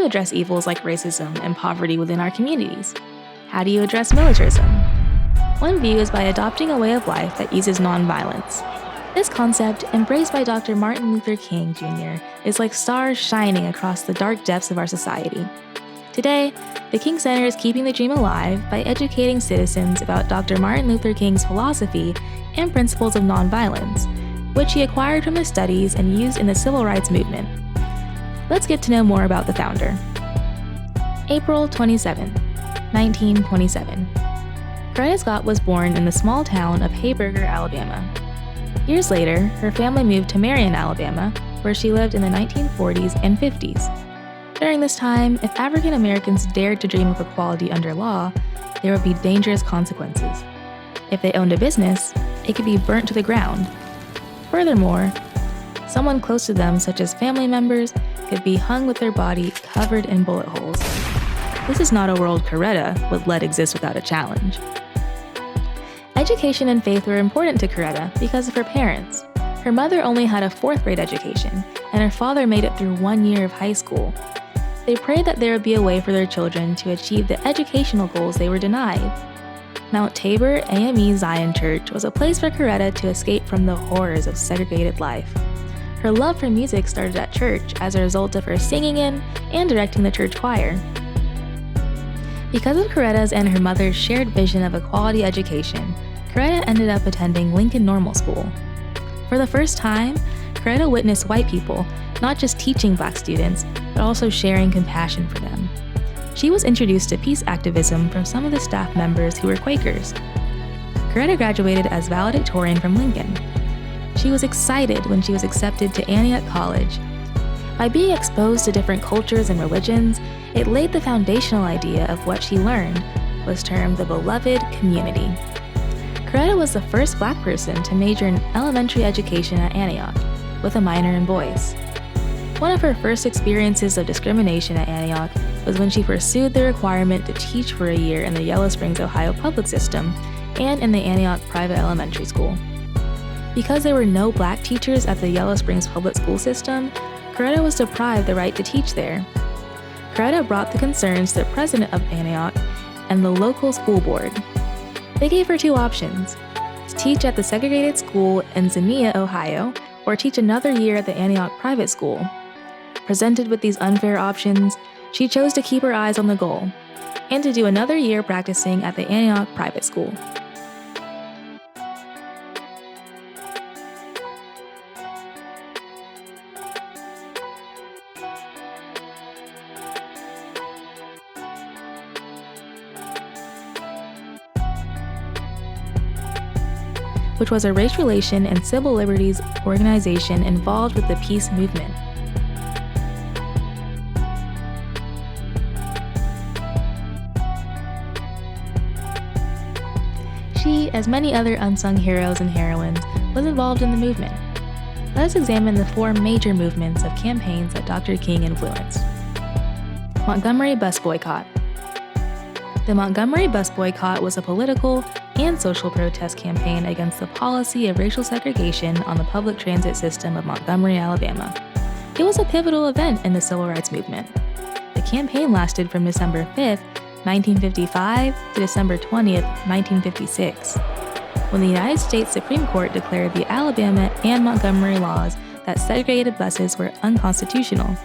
address evils like racism and poverty within our communities? How do you address militarism? One view is by adopting a way of life that uses nonviolence. This concept, embraced by Dr. Martin Luther King Jr., is like stars shining across the dark depths of our society. Today, the King Center is keeping the dream alive by educating citizens about Dr. Martin Luther King's philosophy and principles of nonviolence, which he acquired from his studies and used in the civil rights movement. Let's get to know more about the founder. April 27, 1927. Coretta Scott was born in the small town of Hayburger, Alabama. Years later, her family moved to Marion, Alabama, where she lived in the 1940s and 50s. During this time, if African Americans dared to dream of equality under law, there would be dangerous consequences. If they owned a business, it could be burnt to the ground. Furthermore, someone close to them, such as family members, could be hung with their body covered in bullet holes. This is not a world Coretta would let exist without a challenge. Education and faith were important to Coretta because of her parents. Her mother only had a 4th grade education, and her father made it through 1 year of high school. They prayed that there would be a way for their children to achieve the educational goals they were denied. Mount Tabor AME Zion Church was a place for Coretta to escape from the horrors of segregated life. Her love for music started at church as a result of her singing in and directing the church choir. Because of Coretta's and her mother's shared vision of a quality education, Coretta ended up attending Lincoln Normal School. For the first time, Coretta witnessed white people not just teaching Black students, but also sharing compassion for them. She was introduced to peace activism from some of the staff members who were Quakers. Coretta graduated as valedictorian from Lincoln. She was excited when she was accepted to Antioch College. By being exposed to different cultures and religions, it laid the foundational idea of what she learned was termed the beloved community. Coretta was the first Black person to major in elementary education at Antioch, with a minor in voice. One of her first experiences of discrimination at Antioch was when she pursued the requirement to teach for a year in the Yellow Springs, Ohio public system and in the Antioch private elementary school. Because there were no Black teachers at the Yellow Springs public school system, Coretta was deprived the right to teach there. Coretta brought the concerns to the president of Antioch and the local school board. They gave her 2 options: to teach at the segregated school in Xenia, Ohio, or teach another year at the Antioch private school. Presented with these unfair options, she chose to keep her eyes on the goal, and to do another year practicing at the Antioch private school. Which was a race relation and civil liberties organization involved with the peace movement. She, as many other unsung heroes and heroines, was involved in the movement. Let us examine the 4 major movements of campaigns that Dr. King influenced. Montgomery Bus Boycott. The Montgomery Bus Boycott was a political and social protest campaign against the policy of racial segregation on the public transit system of Montgomery, Alabama. It was a pivotal event in the civil rights movement. The campaign lasted from December 5, 1955 to December 20, 1956, when the United States Supreme Court declared the Alabama and Montgomery laws that segregated buses were unconstitutional.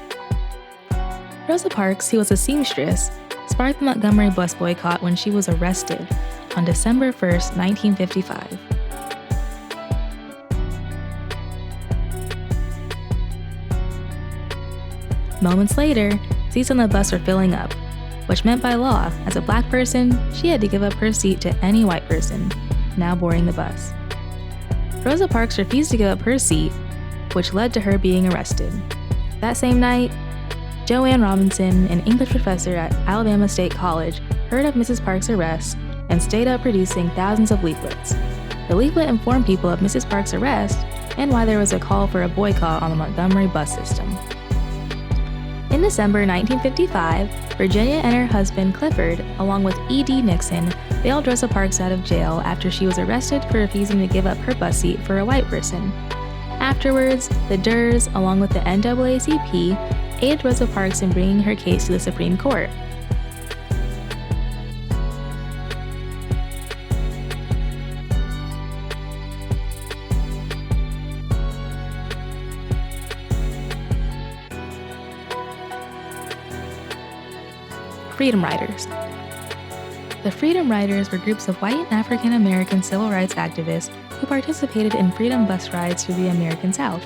Rosa Parks, who was a seamstress, sparked the Montgomery bus boycott when she was arrested on December 1, 1955. Moments later, seats on the bus were filling up, which meant by law, as a Black person, she had to give up her seat to any white person now boarding the bus. Rosa Parks refused to give up her seat, which led to her being arrested. That same night, Joanne Robinson, an English professor at Alabama State College, heard of Mrs. Parks' arrest and stayed up producing thousands of leaflets. The leaflet informed people of Mrs. Parks' arrest and why there was a call for a boycott on the Montgomery bus system. In December 1955, Virginia and her husband Clifford, along with E.D. Nixon, bailed Rosa Parks out of jail after she was arrested for refusing to give up her bus seat for a white person. Afterwards, the DERS, along with the NAACP aided Rosa Parks in bringing her case to the Supreme Court. Freedom Riders. The Freedom Riders were groups of white African American civil rights activists who participated in freedom bus rides through the American South.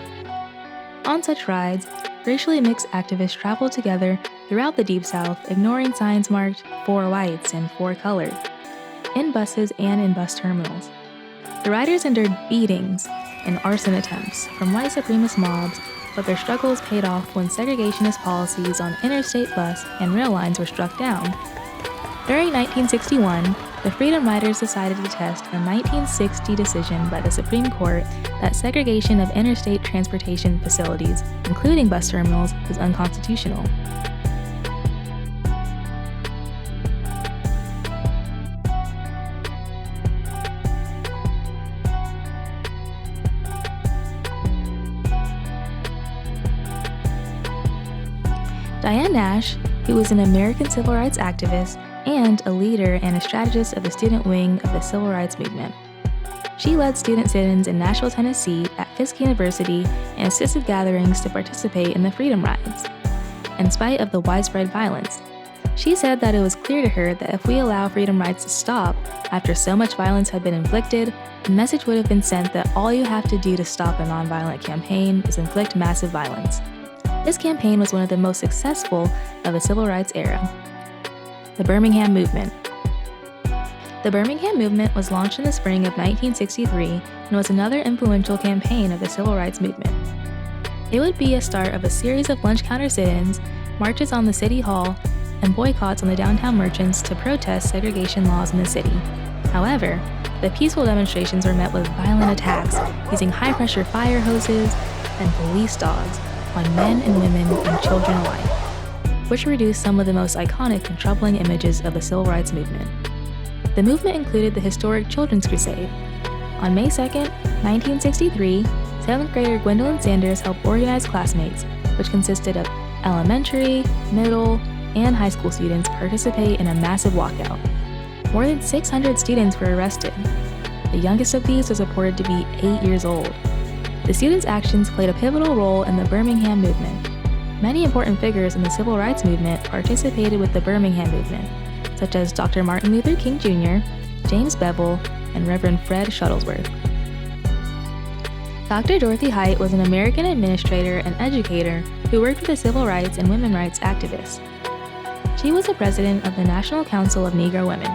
On such rides, racially mixed activists traveled together throughout the Deep South, ignoring signs marked "for whites" and "for colored" in buses and in bus terminals. The riders endured beatings and arson attempts from white supremacist mobs, but their struggles paid off when segregationist policies on interstate bus and rail lines were struck down. During 1961, the Freedom Riders decided to test a 1960 decision by the Supreme Court that segregation of interstate transportation facilities, including bus terminals, was unconstitutional. Diane Nash, who was an American civil rights activist and a leader and a strategist of the student wing of the civil rights movement. She led student sit-ins in Nashville, Tennessee at Fisk University and assisted gatherings to participate in the Freedom Rides. In spite of the widespread violence, she said that it was clear to her that if we allow Freedom Rides to stop after so much violence had been inflicted, the message would have been sent that all you have to do to stop a nonviolent campaign is inflict massive violence. This campaign was one of the most successful of the civil rights era. The Birmingham Movement. The Birmingham Movement was launched in the spring of 1963 and was another influential campaign of the civil rights movement. It would be a start of a series of lunch counter sit-ins, marches on the City Hall, and boycotts on the downtown merchants to protest segregation laws in the city. However, the peaceful demonstrations were met with violent attacks using high-pressure fire hoses and police dogs on men and women and children alike, which reduced some of the most iconic and troubling images of the civil rights movement. The movement included the historic Children's Crusade. On May 2, 1963, 7th grader Gwendolyn Sanders helped organize classmates, which consisted of elementary, middle, and high school students, participate in a massive walkout. More than 600 students were arrested. The youngest of these was reported to be 8 years old. The students' actions played a pivotal role in the Birmingham movement. Many important figures in the civil rights movement participated with the Birmingham movement, such as Dr. Martin Luther King Jr., James Bevel, and Reverend Fred Shuttlesworth. Dr. Dorothy Height was an American administrator and educator who worked with the civil rights and women's rights activists. She was the president of the National Council of Negro Women.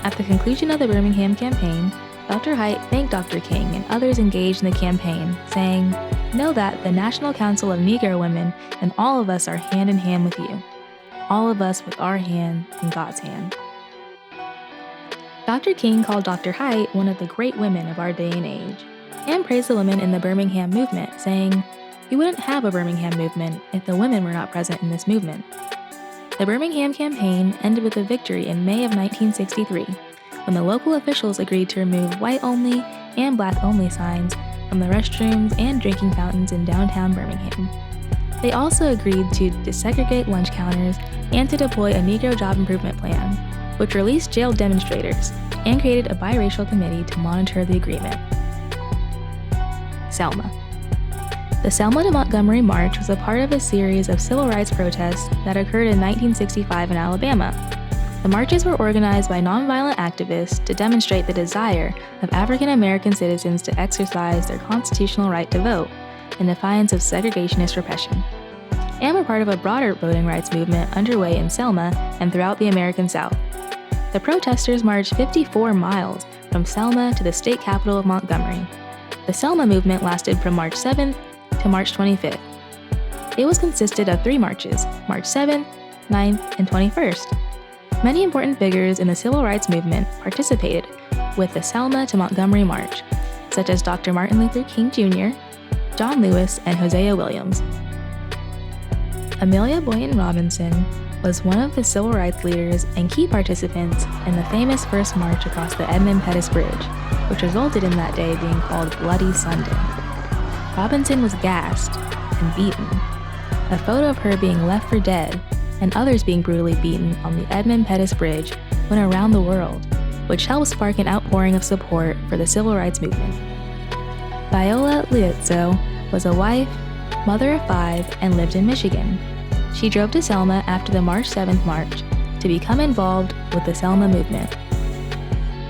At the conclusion of the Birmingham campaign, Dr. Height thanked Dr. King and others engaged in the campaign, saying, "Know that the National Council of Negro Women and all of us are hand in hand with you. All of us with our hand in God's hand." Dr. King called Dr. Height one of the great women of our day and age, and praised the women in the Birmingham movement, saying, "We wouldn't have a Birmingham movement if the women were not present in this movement." The Birmingham campaign ended with a victory in May of 1963, when the local officials agreed to remove white-only and black-only signs from the restrooms and drinking fountains in downtown Birmingham. They also agreed to desegregate lunch counters and to deploy a Negro Job Improvement Plan, which released jailed demonstrators and created a biracial committee to monitor the agreement. Selma. The Selma to Montgomery March was a part of a series of civil rights protests that occurred in 1965 in Alabama. The marches were organized by nonviolent activists to demonstrate the desire of African American citizens to exercise their constitutional right to vote in defiance of segregationist repression, and were part of a broader voting rights movement underway in Selma and throughout the American South. The protesters marched 54 miles from Selma to the state capital of Montgomery. The Selma movement lasted from March 7th to March 25th. It was consisted of 3 marches, March 7th, 9th, and 21st. Many important figures in the civil rights movement participated with the Selma to Montgomery March, such as Dr. Martin Luther King Jr., John Lewis, and Hosea Williams. Amelia Boynton Robinson was one of the civil rights leaders and key participants in the famous first march across the Edmund Pettus Bridge, which resulted in that day being called Bloody Sunday. Robinson was gassed and beaten. a photo of her being left for dead and others being brutally beaten on the Edmund Pettus Bridge went around the world, which helped spark an outpouring of support for the civil rights movement. Viola Liuzzo was a wife, mother of 5, and lived in Michigan. She drove to Selma after the March 7th march to become involved with the Selma movement.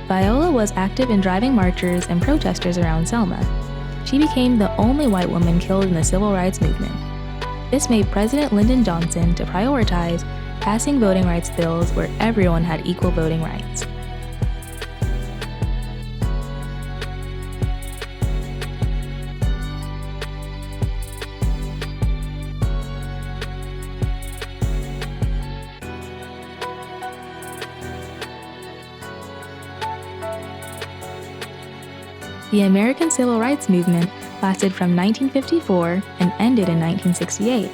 Viola was active in driving marchers and protesters around Selma. She became the only white woman killed in the civil rights movement. This made President Lyndon Johnson to prioritize passing voting rights bills where everyone had equal voting rights. The American Civil Rights Movement lasted from 1954 and ended in 1968.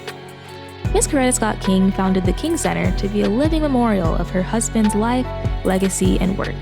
Miss Coretta Scott King founded the King Center to be a living memorial of her husband's life, legacy, and work.